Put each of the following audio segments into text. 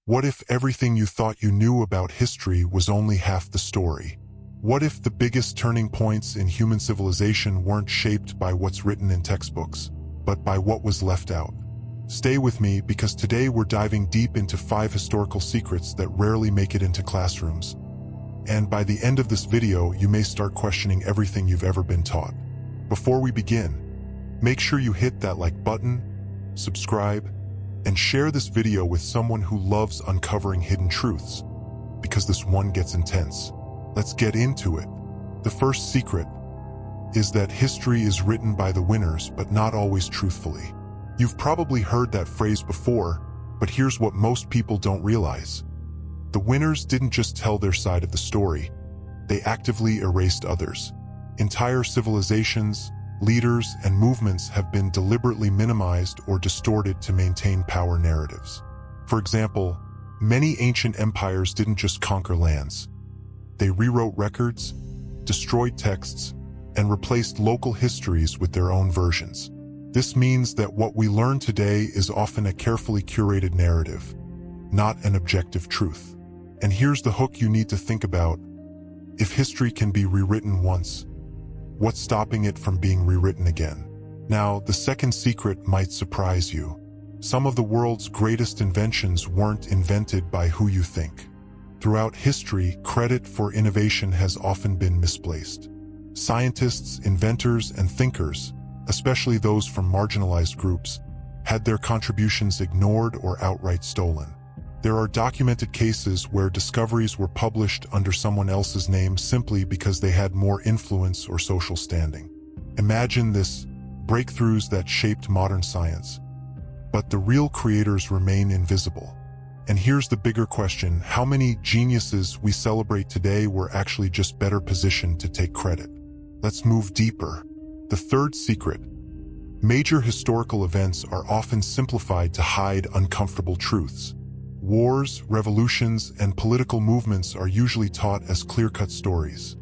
What if everything you thought you knew about history was only half the story? What if the biggest turning points in human civilization weren't shaped by what's written in textbooks, but by what was left out? Stay with me, because today we're diving deep into 5 historical secrets that rarely make it into classrooms. And by the end of this video, you may start questioning everything you've ever been taught. Before we begin, make sure you hit that like button, subscribe, and share this video with someone who loves uncovering hidden truths, because this one gets intense. Let's get into it. The first secret is that history is written by the winners, but not always truthfully. You've probably heard that phrase before, but here's what most people don't realize. The winners didn't just tell their side of the story, they actively erased others. Entire civilizations, leaders, and movements have been deliberately minimized or distorted to maintain power narratives. For example, many ancient empires didn't just conquer lands. They rewrote records, destroyed texts, and replaced local histories with their own versions. This means that what we learn today is often a carefully curated narrative, not an objective truth. And here's the hook you need to think about. If history can be rewritten once, what's stopping it from being rewritten again? Now, the second secret might surprise you. Some of the world's greatest inventions weren't invented by who you think. Throughout history, credit for innovation has often been misplaced. Scientists, inventors, and thinkers, especially those from marginalized groups, had their contributions ignored or outright stolen. There are documented cases where discoveries were published under someone else's name simply because they had more influence or social standing. Imagine this: breakthroughs that shaped modern science, but the real creators remain invisible. And here's the bigger question: how many geniuses we celebrate today were actually just better positioned to take credit? Let's move deeper. The third secret: major historical events are often simplified to hide uncomfortable truths. Wars, revolutions, and political movements are usually taught as clear-cut stories.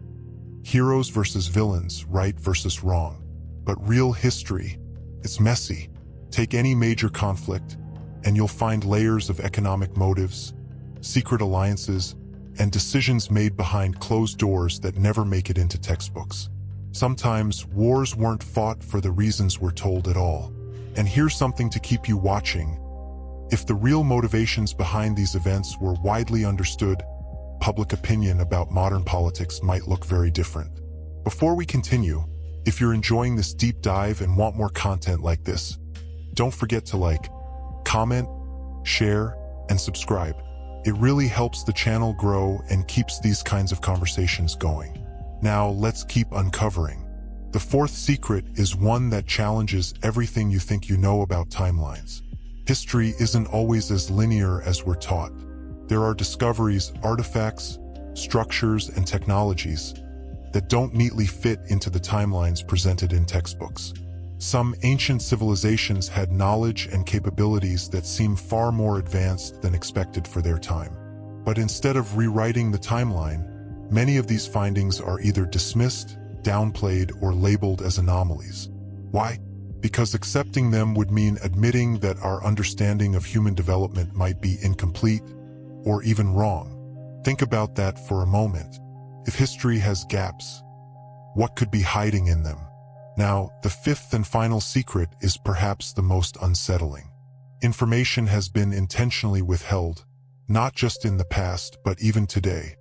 Heroes versus villains, right versus wrong. But real history, it's messy. Take any major conflict, and you'll find layers of economic motives, secret alliances, and decisions made behind closed doors that never make it into textbooks. Sometimes wars weren't fought for the reasons we're told at all. And here's something to keep you watching. If the real motivations behind these events were widely understood, public opinion about modern politics might look very different. Before we continue, if you're enjoying this deep dive and want more content like this, don't forget to like, comment, share, and subscribe. It really helps the channel grow and keeps these kinds of conversations going. Now let's keep uncovering. The fourth secret is one that challenges everything you think you know about timelines. History isn't always as linear as we're taught. There are discoveries, artifacts, structures, and technologies that don't neatly fit into the timelines presented in textbooks. Some ancient civilizations had knowledge and capabilities that seem far more advanced than expected for their time. But instead of rewriting the timeline, many of these findings are either dismissed, downplayed, or labeled as anomalies. Why? Because accepting them would mean admitting that our understanding of human development might be incomplete or even wrong. Think about that for a moment. If history has gaps, what could be hiding in them? Now, the fifth and final secret is perhaps the most unsettling. Information has been intentionally withheld, not just in the past, but even today.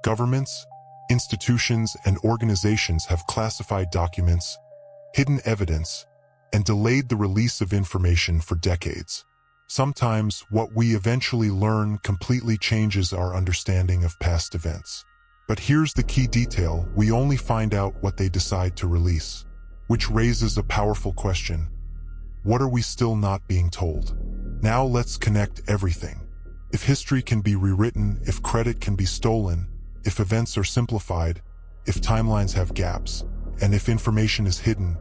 Governments, institutions, and organizations have classified documents, hidden evidence, and delayed the release of information for decades. Sometimes, what we eventually learn completely changes our understanding of past events. But here's the key detail: we only find out what they decide to release. Which raises a powerful question: what are we still not being told? Now let's connect everything. If history can be rewritten, if credit can be stolen, if events are simplified, if timelines have gaps, and if information is hidden,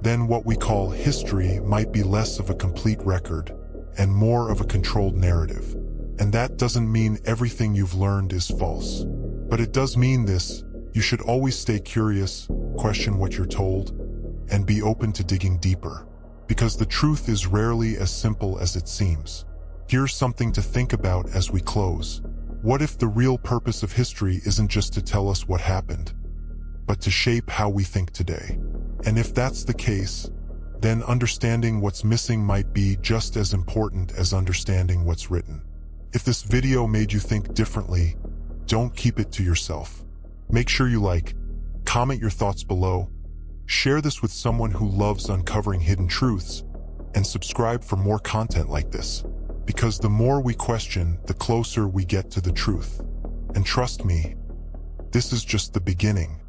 then what we call history might be less of a complete record and more of a controlled narrative. And that doesn't mean everything you've learned is false. But it does mean this: you should always stay curious, question what you're told, and be open to digging deeper. Because the truth is rarely as simple as it seems. Here's something to think about as we close. What if the real purpose of history isn't just to tell us what happened, but to shape how we think today? And if that's the case, then understanding what's missing might be just as important as understanding what's written. If this video made you think differently, don't keep it to yourself. Make sure you like, comment your thoughts below, share this with someone who loves uncovering hidden truths, and subscribe for more content like this. Because the more we question, the closer we get to the truth. And trust me, this is just the beginning.